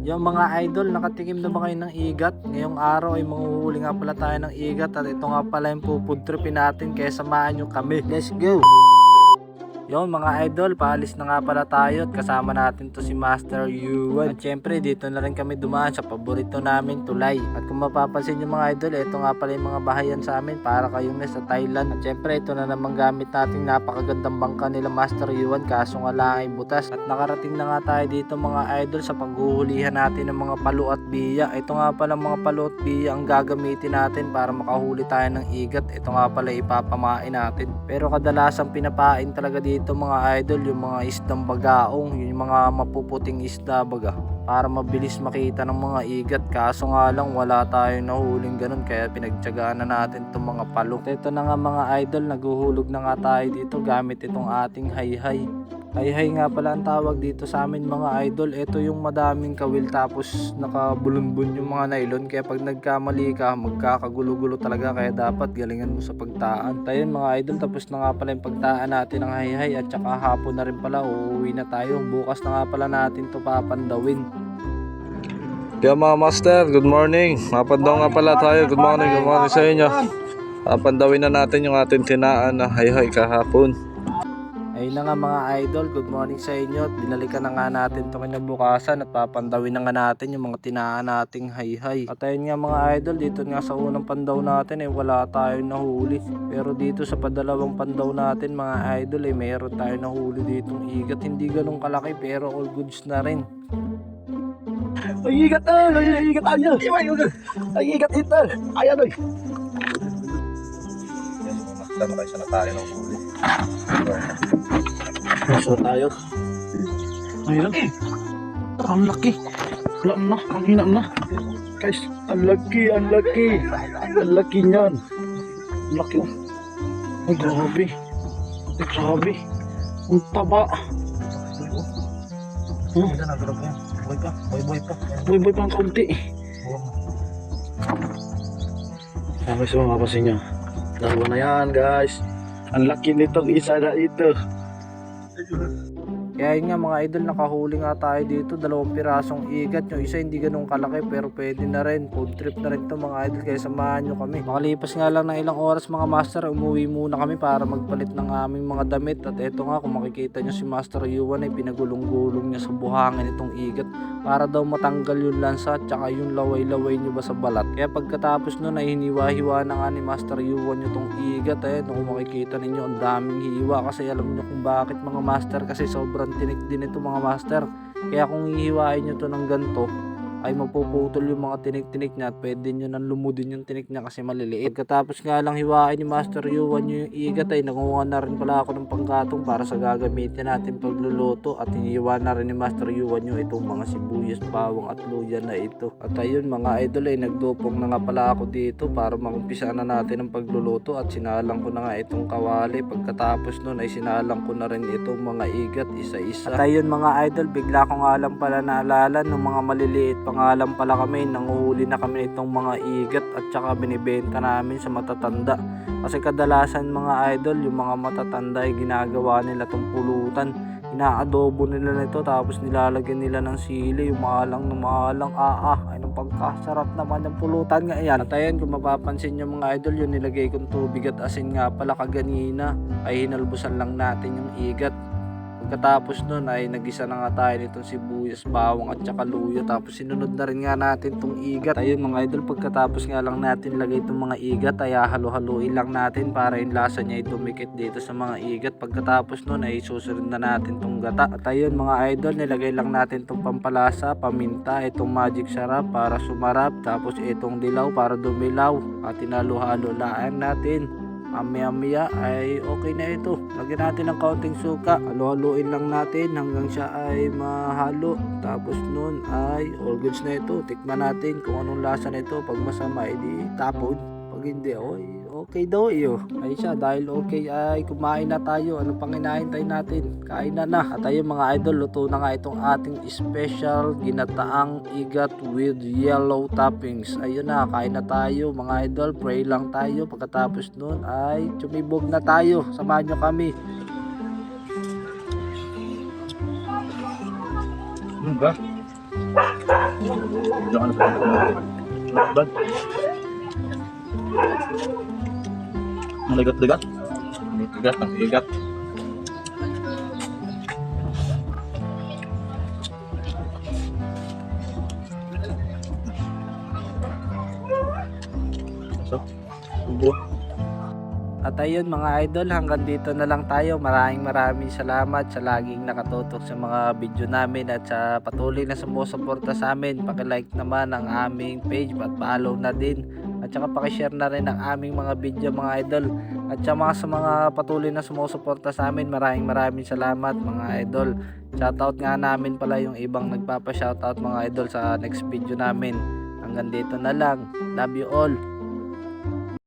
Yung mga idol, nakatikim na ba kayo ng igat? Ngayong araw ay manghuhuli nga pala tayo ng igat at ito nga pala yung pupudtripin natin kaya samahan nyo kami. Let's go! Yon mga idol, paalis na nga pala tayo at kasama natin to si Master Yuan. At syempre dito na rin kami dumaan sa paborito namin, tulay. At kung mapapansin nyo mga idol, ito nga pala yung mga bahayan sa amin para kayong nasa Thailand. At syempre ito na naman gamit nating napakagandang bangka nila Master Yuan, kaso nga lang ay butas. At nakarating na nga tayo dito mga idol sa paghuhulihan natin ng mga palo at biya. Ito nga pala mga palo at biya ang gagamitin natin para makahuli tayo ng igat. Ito nga pala ipapamain natin. Pero kadalasan pinapain talaga dito mga idol yung mga isdang bagaong, yung mga mapuputing isda baga, para mabilis makita ng mga igat. Kaso nga lang wala tayong nahuling ganun kaya pinagtyagaan na natin itong mga palo. Ito na nga mga idol, naghuhulog na nga tayo dito gamit itong ating hayhay. Hayhay nga pala ang tawag dito sa amin mga idol. Ito yung madaming kawil tapos nakabulunbun yung mga nylon, kaya pag nagkamali ka magkakagulo-gulo talaga, kaya dapat galingan mo sa pagtaan. Tayo mga idol, tapos na nga pala yung pagtaan natin ng hayhay at saka hapon na rin pala uuwi na tayo. Bukas na nga pala natin to papandawin. Kaya mga master, good morning. Mapandaw nga pala tayo. Good morning sa inyo. Papandawin na natin yung ating tinaan na hayhay kahapon. Ayun na nga mga idol, good morning sa inyo. Binalikan na nga natin ito kinabukasan at papandawin na nga natin yung mga tinaan nating hayhay. At ayun nga mga idol, dito nga sa unang pandaw natin wala tayong nahuli. Pero dito sa padalawang pandaw natin mga idol mayroon tayong nahuli ditong igat. Hindi ganun kalaki pero all goods na rin. Ay, igat na! Ay, igat ayo! Ay, igat ito! Ayan oy! Yan, makisa na tayo ng huli. Nasa tayo. Ayun. Ang laki. Wala na, ang hina na. Guys, ang laki, ang laki. Ang laki niyan. Ang laki. Ay, grabe. Ay, grabe. Ang taba. Buhay pa. Buhay pa ang kaunti. Guys, mapapansin nyo. Dalawa na yan, guys. Ang laki nitong isa na ito. Kaya yun nga mga idol, nakahuli nga tayo dito, 2 pirasong igat. Yung isa hindi ganun kalaki pero pwede na rin. Food trip na rin to mga idol, kaya samahan nyo kami. Makalipas nga lang ng ilang oras mga master, umuwi muna kami para magpalit ng aming mga damit. At eto nga, kung makikita nyo si Master Yuan ay pinagulong-gulong niya sa buhangin itong igat para daw matanggal yung lansa at saka yung laway-laway nyo ba sa balat. Kaya pagkatapos nun ay hiniwa-hiwa na nga ni Master Yuan itong igat. Kung makikita ninyo ang daming hiwa, kasi alam nyo kung bakit mga master, kasi sobrang tinik din ito mga master. Kaya kung hihiwain nyo to ng ganito ay mapuputol yung mga tinik-tinik niya at pwede nyo nang lumudin yung tinik niya kasi maliliit. Pagkatapos nga lang hiwain ni Master Yuan yung igat ay nanguha na rin pala ako ng panggatong para sa gagamitin natin pagluluto. At hiniwa na rin ni Master Yuan yung itong mga sibuyas, bawang at luya na ito. At ayun mga idol ay nagdupong na nga pala ako dito para makumpisa na natin ang pagluluto. At sinalang ko na nga itong kawali. Pagkatapos nun ay sinalang ko na rin itong mga igat isa-isa. At ayun mga idol, bigla ko nga lang pala naalala ng mga maliliit pangalan pala kami, nanguhuli na kami nitong mga igat at saka binibenta namin sa matatanda. Kasi kadalasan mga idol, yung mga matatanda ay ginagawa nila tong pulutan. Inaadobo nila nito tapos nilalagyan nila ng sili, yung maalang ng maalang. Ay nung pagkasarap naman ng pulutan nga yan. At ayan, kung mapapansin nyo mga idol, yung nilagay kong tubig at asin nga pala kaganina ay hinalbusan lang natin yung igat. Pagkatapos nun ay nagisa na nga tayo nitong sibuyas, bawang at saka luya. Tapos sinunod na rin nga natin itong igat. Ayun mga idol, pagkatapos nga lang natin lagay itong mga igat ay halo-haluin lang natin para yung lasa niya ay dumikit dito sa mga igat. Pagkatapos nun ay susunod na natin itong gata. At ayun mga idol, nilagay lang natin itong pampalasa, paminta, itong magic sarap para sumarap. Tapos itong dilaw para dumilaw. At tinalo-halo-laan natin. Maya ay okay na ito. Lagyan natin ng kaunting suka, halo-haluin lang natin hanggang siya ay mahalo. Tapos nun ay all goods na ito. Tikman natin kung anong lasa na ito. Pag masama edi tapon, pag hindi okay daw iyo. Ay siya, dahil okay ay kumain na tayo. Ano pang hinahintay natin? Kain na. At ayun mga idol, luto na nga itong ating special ginataang igat with yellow toppings. Ayun na, kain na tayo mga idol. Pray lang tayo. Pagkatapos nun ay tsumibog na tayo. Samahan nyo kami. Ano ba? Jangan Bad. Maligat-ligat. Igat ang igat. So, ubo. At ayun mga idol, hanggang dito na lang tayo. Maraming salamat sa laging nakatutok sa mga video namin at sa patuloy na sumusuporta sa amin. Paki-like naman ang aming page at follow na din. At saka paki-share na rin ang aming mga video mga idol. At sa mga patuloy na sumusuporta sa amin, maraming salamat mga idol. Shoutout nga namin pala yung ibang nagpapa-shoutout mga idol sa next video namin. Hanggang dito na lang. Love you all.